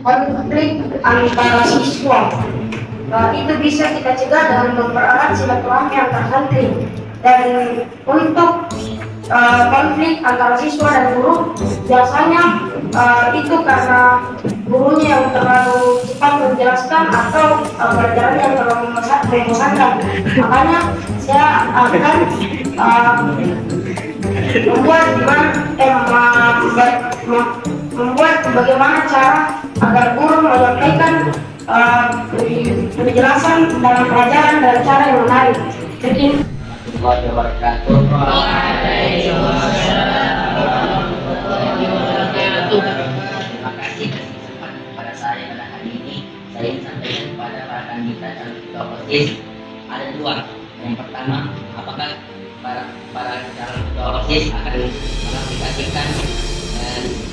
konflik antara siswa. Itu bisa kita cegah dengan mempererat silaturahmi antar santri. Dan untuk konflik antara siswa dan guru biasanya itu karena gurunya yang terlalu cepat menjelaskan atau pelajaran yang terlalu membosankan. Makanya saya akan membuat bagaimana cara agar guru menyampaikan penjelasan dalam pelajaran dengan cara yang menarik. Jadi terima kasih kesempatan kepada saya pada hari ini. Saya ingin sampaikan kepada para kandidat calon ketua OSIS ada dua. Yang pertama, apakah para calon ketua OSIS akan mengaplikasikan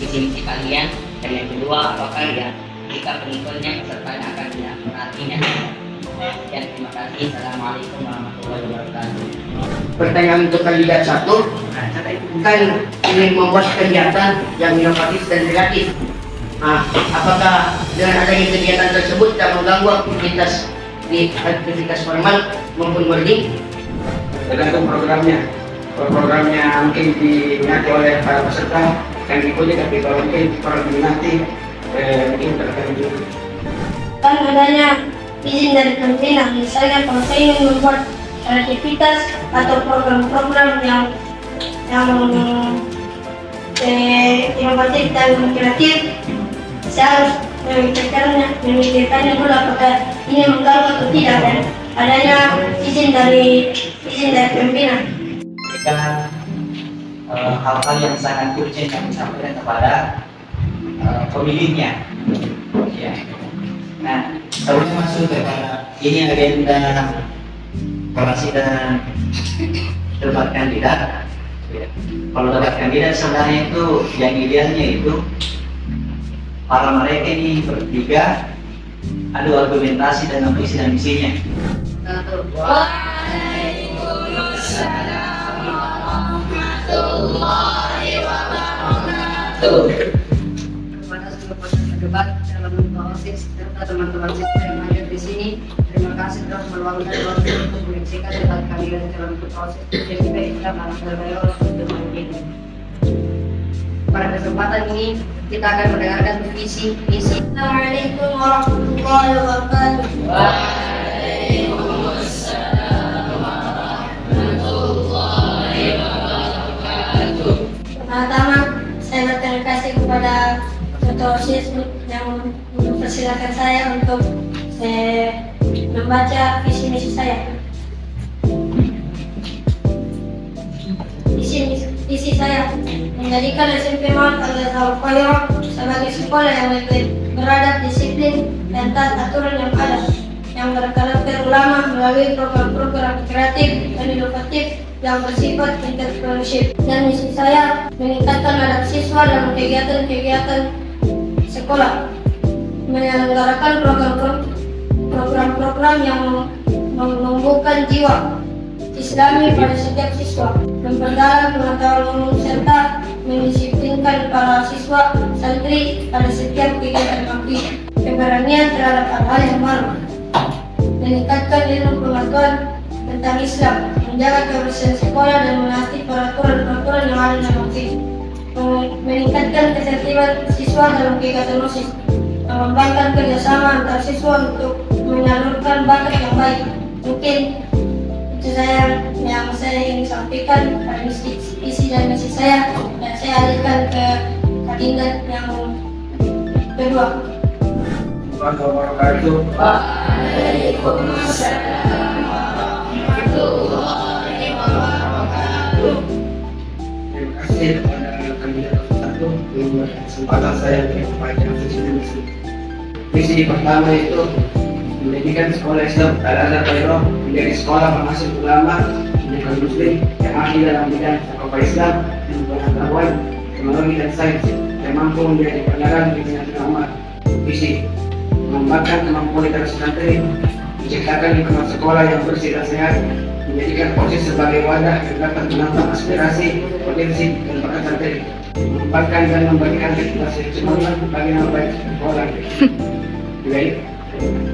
visi misi kalian, dan yang kedua, apakah jika pengikutnya pesertanya akan menaatinya. Dan terima kasih. Assalamualaikum warahmatullahi wabarakatuh. Pertanyaan untuk kandidat satu, kan ingin membuat kegiatan yang inovatif dan kreatif. Apakah dengan adanya kegiatan tersebut tidak mengganggu aktivitas formal maupun boarding? Tergantung programnya. Kalau programnya mungkin diminati oleh para peserta yang diikuti, tapi kalau mungkin kurang diminati, mungkin terkait juga. Kan adanya izin dari pimpinan, misalnya kalau saya ingin membuat aktivitas atau program-program yang inovatif dan kreatif, saya harus memikirkannya dulu apakah ini mengganggu atau tidak, dan adanya izin dari pimpinan. Berikan hal-hal yang sangat urgent yang disampaikan kepada pemilihnya. Ya. Nah, sebelum masuk kepada ini agenda orasi dan debat kandidat. Kalau debat kandidat sebenarnya itu yang idealnya itu para mereka ini bertiga adu argumentasi dalam visi dan misinya. Waalaikumsalam warahmatullahi wabarakatuh. Kepada seluruh peserta debat dalam OSIS serta teman-teman siswa yang hadir di sini, terima kasih telah meluangkan waktu untuk menyaksikan debat kandidat dalam OSIS PJIP Islam Alhamdulillah untuk ini. Pada kesempatan ini kita akan mendengarkan visi misi. Assalamualaikum warahmatullahi wabarakatuh. Waalaikumsalam warahmatullahi wabarakatuh. Pertama, saya berterima kasih kepada Ketua OSIS yang mempersilahkan saya untuk membaca visi misi saya. Visi saya menjadikan SMP Maut Al-Khairah sebagai sekolah yang lebih beradab, disiplin, dan taat aturan yang ada, yang berkarakter ulama melalui program-program kreatif dan inovatif yang bersifat entrepreneurship. Dan misi saya meningkatkan adab siswa dalam kegiatan-kegiatan sekolah, menyelenggarakan program-program yang menumbuhkan jiwa Islami pada setiap siswa, memperdalam pengetahuan umum serta mendisiplinkan para siswa santri pada setiap kegiatan bakti, keberanian terhadap hal-hal yang baru, meningkatkan ilmu pengetahuan tentang Islam, menjaga kebersihan sekolah dan menaati peraturan-peraturan yang ada dalam bakti, meningkatkan ketertiban siswa dalam kegiatan OSIS, mengembangkan kerjasama antar siswa untuk menyalurkan bakat yang baik. Mungkin itu yang saya ingin sampaikan pada visi dan misi saya, dan saya alihkan ke kandidat yang kedua. Wabarakatuh. Waalaikumsalam warahmatullahi wabarakatuh. Terima kasih kepada kandidat satu untuk kesempatan saya untuk menyampaikan visi misi. Visi pertama itu menjadikan sekolah Islam Al-Azhar Khairah menjadi sekolah penghasil ulama bukan muslim yang ahli dalam bidang agama Islam dan pengetahuan, teknologi dan sains, yang mampu menjadi penerang di tengah-tengah umat. Visi mengembangkan kemampuan literasi santri, menciptakan lingkungan sekolah yang bersih dan sehat, menjadikan OSIS sebagai wadah yang dapat menambah aspirasi, potensi, dan bakat santri. mengembangkan dan memberikan prestasi semangat bagi nama baik sekolah. Baik,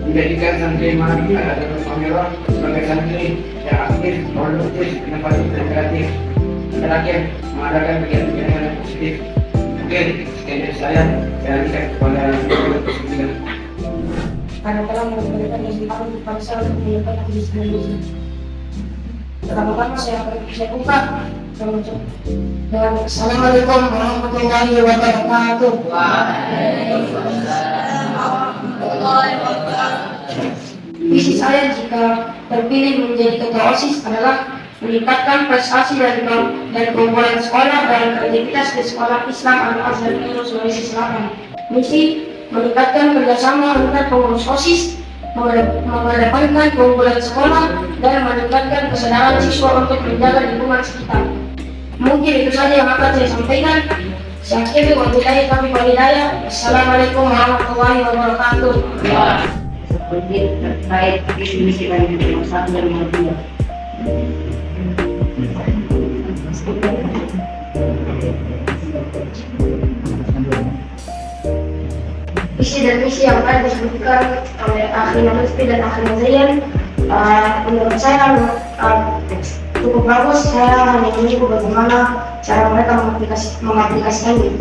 menjadikan santri Mahathir adalah penggerak sebagai santri yang aktif, produktif, inovatif, dan kreatif. Terakhir, mengadakan kegiatan-kegiatan yang positif. Oke, sekian dari saya alihkan kepada kesimpulan. Karena telah memberikan kesempatan kepada saya untuk menyampaikan visi misi. Pertama-tama saya buka dengan Assalamualaikum warahmatullahi wabarakatuh. Visi saya jika terpilih menjadi ketua OSIS adalah meningkatkan prestasi dan keunggulan sekolah dan kreativitas di sekolah Islam Al-Azhar Union Sulawesi Selatan. Misi meningkatkan kerjasama antar pengurus OSIS, mengedepankan keunggulan sekolah, dan meningkatkan kesadaran siswa untuk menjaga lingkungan sekitar. Mungkin itu saja yang akan saya sampaikan. Saya akhiri wabillahi taufiq wal hidayah. Assalamualaikum warahmatullahi wabarakatuh. Seperti terkait visi misi dan nomor 1 dan nomor 2. Visi dan misi yang akan disebutkan oleh Akhi Nuresti dan Akhi Nazayan, menurut saya cukup bagus. Saya hanya menunggu bagaimana cara mereka mengaplikasikannya.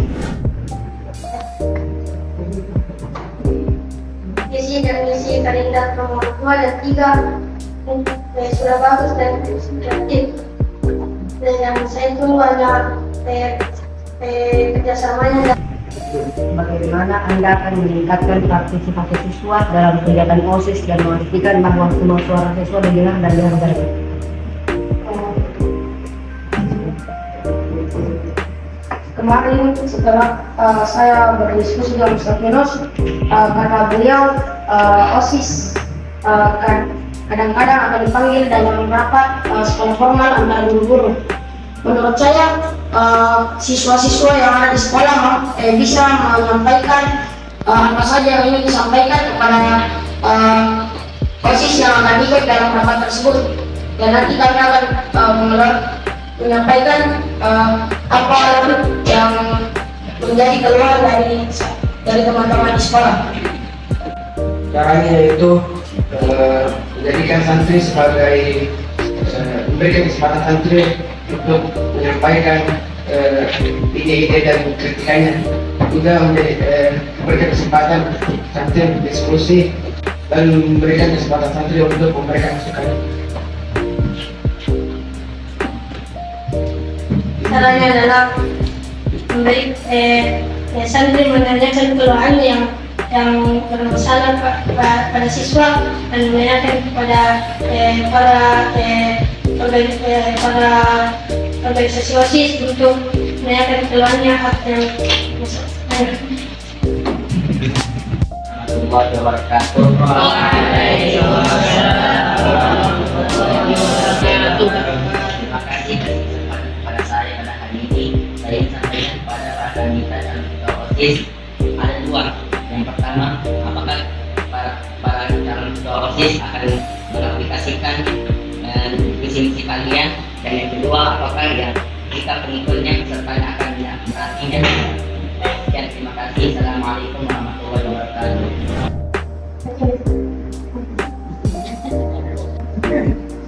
Visi dan misi kandidat nomor 2 dan 3 sudah bagus dan kreatif. Dan yang saya tunggu hanya kerjasamanya. Bagaimana Anda akan meningkatkan partisipasi siswa dalam kegiatan OSIS dan memastikan bahwa semua suara siswa didengar dan dihargai? Kemarin setelah saya berdiskusi dengan Ustaz Yunus, kata beliau OSIS kadang-kadang akan dipanggil dalam rapat sekolah formal antara guru-guru. Menurut saya siswa-siswa yang ada di sekolah bisa menyampaikan apa saja yang ingin disampaikan kepada OSIS yang akan ikut dalam rapat tersebut, dan nanti kami akan menyampaikan apa yang menjadi keluhan dari teman-teman di sekolah. Caranya yaitu menjadikan santri sebagai memberikan kesempatan santri untuk menyampaikan ide-ide dan kritikannya, juga memberikan kesempatan santri untuk diskusi dan memberikan kesempatan santri untuk memberikan masukan. Caranya adalah memberi santri menanyakan keluhan yang bermasalah pada siswa dan menanyakan kepada para organisasi OSIS untuk menanyakan keluhannya yang warahmatullahi wabarakatuh. Terima kasih atas kesempatan kepada saya pada hari ini. Saya ingin sampaikan kepada para kandidat dan ketua OSIS ada dua. Yang pertama, apakah para calon ketua OSIS akan mengaplikasikan visi misi kalian, dan yang kedua, apakah yang kita pengikutnya pesertanya akan memperhatikan. Sekian, terima kasih. Assalamualaikum warahmatullahi wabarakatuh.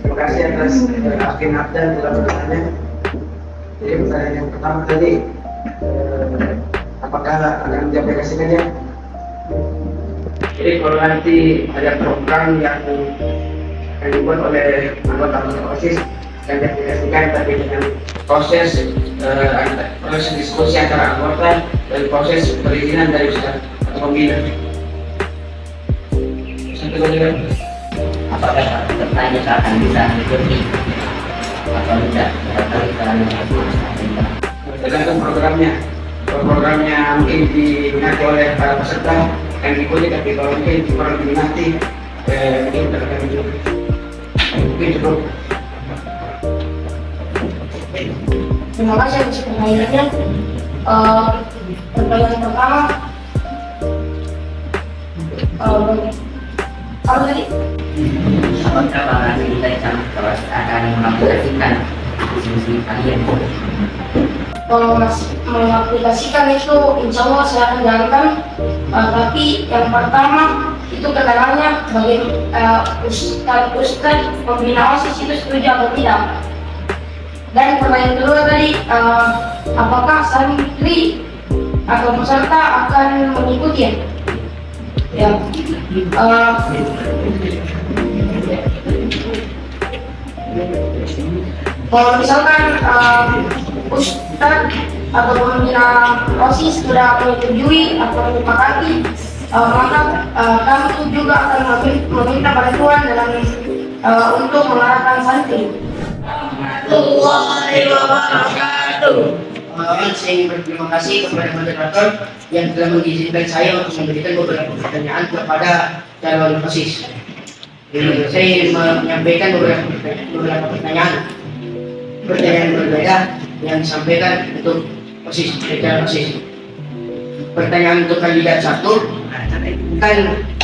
Terima kasih atas Akhi Nafdan telah bertanya. Jadi pertanyaan yang pertama tadi, apakah akan diaplikasikannya? Jadi kalau nanti ada program yang akan dibuat oleh anggota OSIS dan diaplikasikan, tapi dengan proses diskusi antara anggota dan proses perizinan dari Ustaz atau pembina. Apakah pesertanya akan bisa mengikuti atau tidak? Tergantung programnya. Kalau programnya mungkin diminati oleh para peserta yang diikuti, tapi kalau mungkin kurang diminati, mungkin tergantung juga. Mungkin cukup. terima kasih atas pertanyaannya. Pertanyaan pertama, apa tadi? Apakah para kandidat akan mengaplikasikan visi misi kalian? kalau mengaplikasikan itu insya Allah saya akan jalankan. Tapi yang pertama itu kendalanya Ustadz pembina OSIS itu setuju atau tidak. Dan pertanyaan kedua tadi, apakah santri atau peserta akan mengikuti ya? Kalau misalkan Ustadz atau pembina OSIS sudah menyetujui atau menyepakati, maka kami juga akan meminta bantuan dalam untuk mengarahkan santri. Warahmatullahi wabarakatuh. Saya ingin berterima kasih kepada moderator yang telah mengizinkan saya untuk memberikan beberapa pertanyaan kepada calon OSIS. Saya ingin menyampaikan beberapa pertanyaan berbeda yang disampaikan untuk OSIS, calon OSIS. Pertanyaan untuk kandidat 1, kan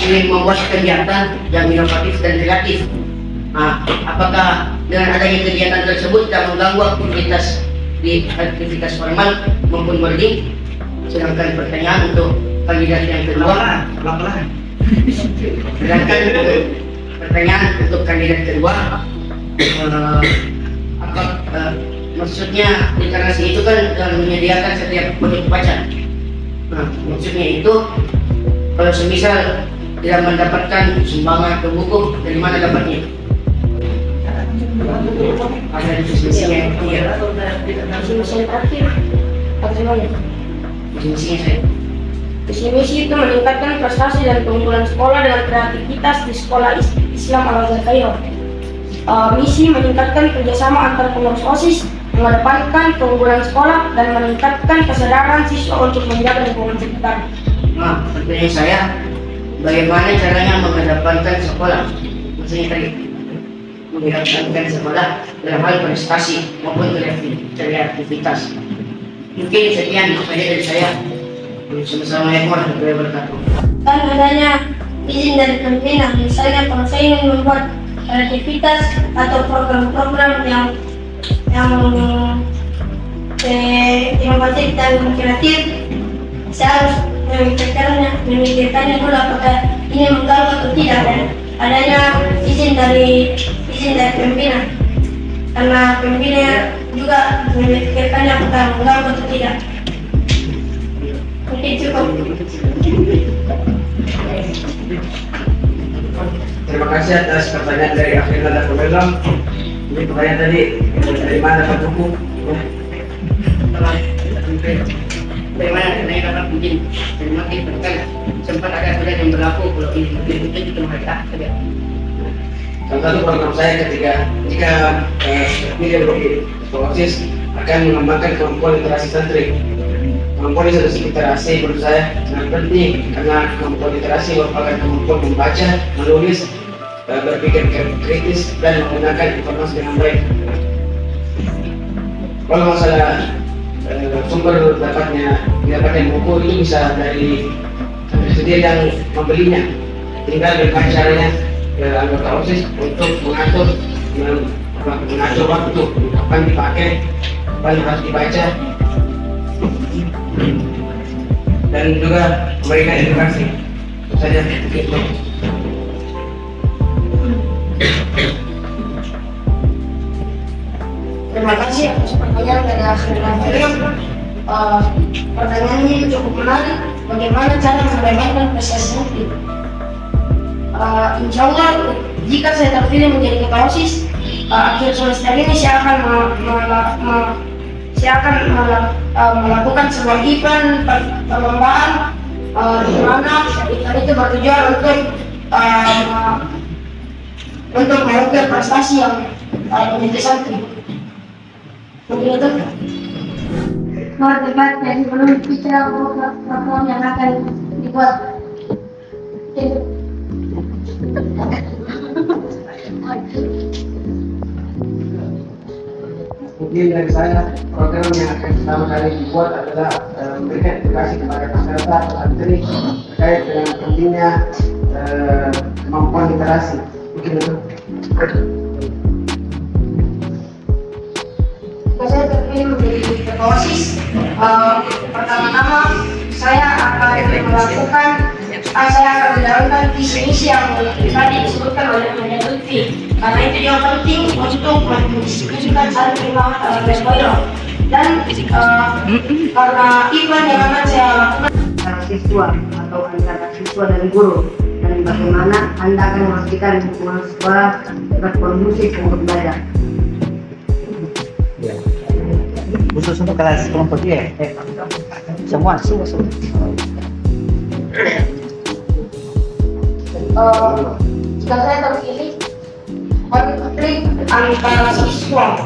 ingin membuat kegiatan yang inovatif dan kreatif. Apakah dengan adanya kegiatan tersebut tidak mengganggu aktivitas formal maupun boarding? Sedangkan pertanyaan untuk kandidat yang kedua, pertanyaan untuk kandidat kedua, maksudnya deklarasi itu kan menyediakan setiap produk baca. Maksudnya itu kalau semisal tidak mendapatkan sumbangan ke buku, dari mana dapatnya? Ada diskusinya yang terakhir. Visi misi itu meningkatkan prestasi dan keunggulan sekolah dengan kreativitas di sekolah Islam Al-Azhar Kairo. Misi meningkatkan kerjasama antar pengurus OSIS, mengedepankan keunggulan sekolah dan meningkatkan kesadaran siswa untuk menjaga lingkungan sekitar. Pertanyaan saya, bagaimana caranya mengedepankan sekolah? Maksudnya tadi mengedepankan sekolah dalam hal prestasi maupun kreativitas. Mungkin sekian saja dari saya. Assalamualaikum warahmatullahi wabarakatuh. Dan adanya izin dari pimpinan, misalnya kalau saya ingin membuat kreativitas atau program-program yang inovatif dan kreatif, saya harus memikirkannya dulu apakah ini mengganggu atau tidak, dan adanya izin dari pimpinan, karena pimpinan juga memikirkannya apakah mengganggu atau tidak. Mungkin cukup. Terima kasih atas pertanyaan dari Akhirna dan Pembelam. Ini pertanyaan tadi dari mana Pak Buku? Bagaimana caranya dapat izin? Dan makin tekan sempat ada aturan yang berlaku kalau izin itu mereka saja. Salah satu program saya jika terpilih menjadi OSIS akan mengembangkan kemampuan literasi santri. Kemampuan literasi menurut saya sangat penting karena kemampuan literasi merupakan kemampuan membaca, menulis, berpikir kritis dan menggunakan informasi dengan baik. Kalau masalah sumber dapatnya buku itu bisa dari sendiri yang membelinya. Tinggal bagaimana caranya anggota OSIS untuk mengatur waktu kapan dipakai, kapan harus dibaca, dan juga memberikan edukasi. Itu saja. Terima kasih atas pertanyaan dari Akhirna. Pertanyaannya cukup menarik. Bagaimana cara mengembangkan prestasi santri? Insya Allah jika saya terpilih menjadi ketua OSIS, akhir semester ini saya akan melakukan sebuah event perlombaan di mana event itu bertujuan untuk mengukir prestasi yang menjadi santri. Mungkin itu. Debat yang belum bicara program yang akan dibuat. Mungkin dari saya, program yang akan pertama kali dibuat adalah memberikan edukasi kepada peserta santri terkait dengan pentingnya kemampuan literasi. Mungkin itu. Jika saya terpilih menjadi ketua ketua OSIS. Pertama-tama saya akan menjalankan visi misi yang tadi disebutkan oleh Mbak Lutfi, karena itu juga penting untuk mendiskusikan santri Muhammad Al-Bairo. Dan karena event yang akan saya lakukan antara siswa atau antara siswa dan guru, dan bagaimana Anda akan memastikan hubungan sekolah tetap kondusif untuk belajar. Khusus untuk kelas kelompok dia, semua. Jika saya terpilih konflik antara siswa,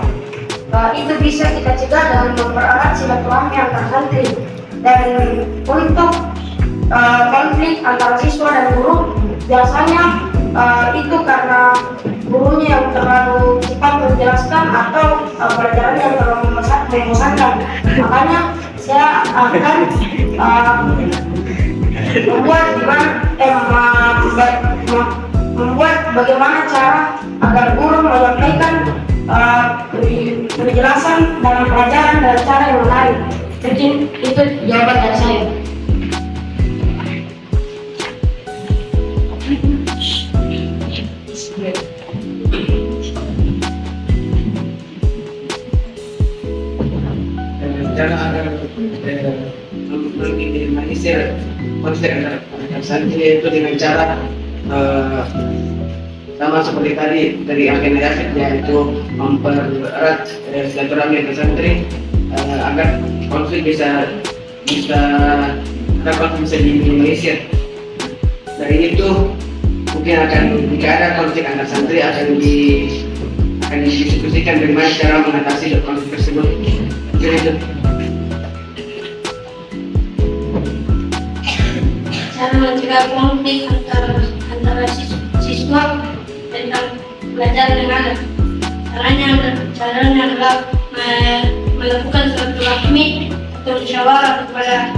itu bisa kita cegah dengan mempererat silaturahmi antar santri. Dan untuk konflik antara siswa dan guru, biasanya itu karena gurunya yang terlalu cepat menjelaskan atau pelajaran yang terlalu membosankan. Makanya saya akan membuat bagaimana cara agar guru menyampaikan penjelasan dalam pelajaran dengan cara yang menarik. Jadi itu jawaban dari saya. Cara agar meminimalisir konflik antara santri itu dengan cara sama seperti tadi dari agenda David, yaitu mempererat silaturahmi antar santri agar konflik bisa diminimalisir. Dari itu mungkin jika ada konflik antar santri akan didiskusikan bagaimana cara mengatasi konflik tersebut. Mungkin itu. Cara mencegah konflik antara siswa tentang belajar dengan caranya adalah melakukan silaturahmi atau musyawarah kepada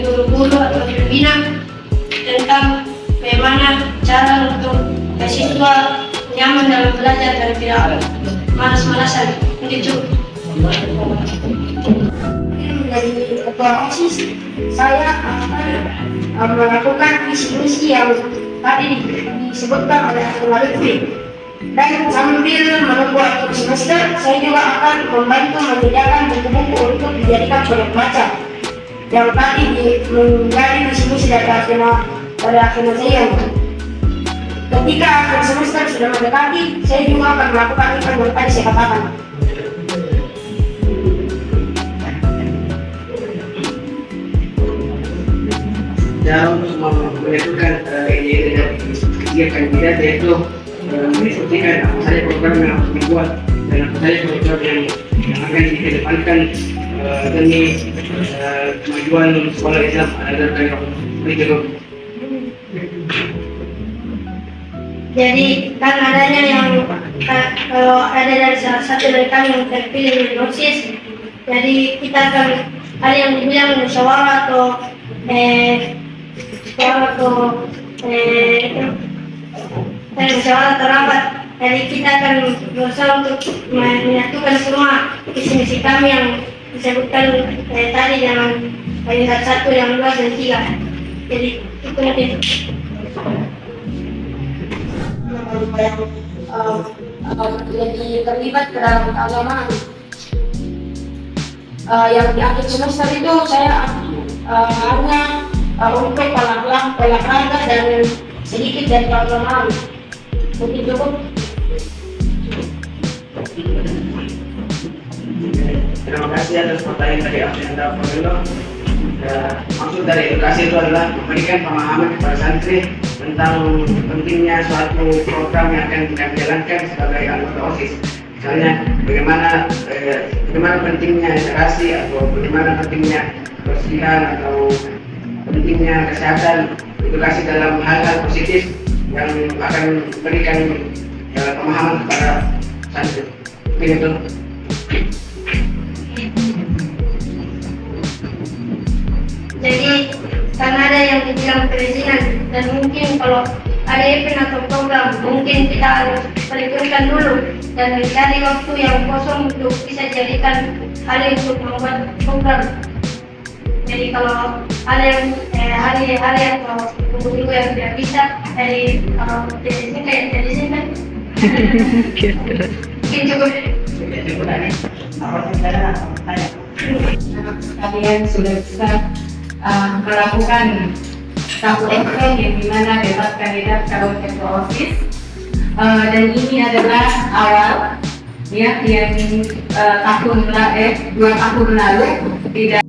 guru-guru atau pembina tentang bagaimana cara untuk siswa nyaman dalam belajar dan tidak malas-malasan. Begitu. Menjadi ketua OSIS, saya akan melakukan visi-misi yang tadi disebutkan oleh Mbak Lutfi. Dan sambil menunggu akhir semester, saya juga akan membantu menyediakan buku-buku untuk dijadikan proyek baca yang tadi menjadi visi-misi dari akhir saya. Ketika akhir semester sudah mendekati, saya juga akan melakukan event yang tadi saya katakan. Cara untuk menentukan ini dari ketiga kandidat, yaitu mendiskusikan apa saja program yang harus dibuat dan apa saja program yang akan dikedepankan demi kemajuan sekolah Islam Al-Bairo. Jadi kan adanya yang kalau ada dari salah satu dari kami yang terpilih menjadi OSIS, jadi kita akan ada yang dibilang musyawarah atau musyawarah terlambat. Jadi kita akan berusaha untuk menyatukan semua visi-misi kami yang disebutkan tadi dengan kandidat 1, yang 2, dan 3. Jadi itu mungkin yang jadi terlibat ke dalam keagamaan. Yang di akhir semester itu saya hanya untuk olahraga dan sedikit dari keagamaan. Mungkin cukup. Terima kasih atas pertanyaan dari Anda, Pak. Maksud dari edukasi itu adalah memberikan pemahaman kepada santri tentang pentingnya suatu program yang akan kita jalankan sebagai anggota OSIS. Misalnya bagaimana pentingnya interaksi, atau bagaimana pentingnya kebersihan, atau pentingnya kesehatan, edukasi dalam hal-hal positif yang akan memberikan pemahaman kepada santri. Begitu. jadi karena ada yang dibilang perizinan, dan mungkin kalau ada event atau program mungkin kita harus perhitungkan dulu dan mencari waktu yang kosong untuk bisa jadikan ahli untuk membuat program. Jadi kalau ada yang ahli atau guru yang tidak bisa dari jadi sini mungkin cukup. Kalian sudah bisa melakukan satu event yang dimana debat kandidat calon ketua OSIS, dan ini adalah awal ya yang 2 tahun lalu tidak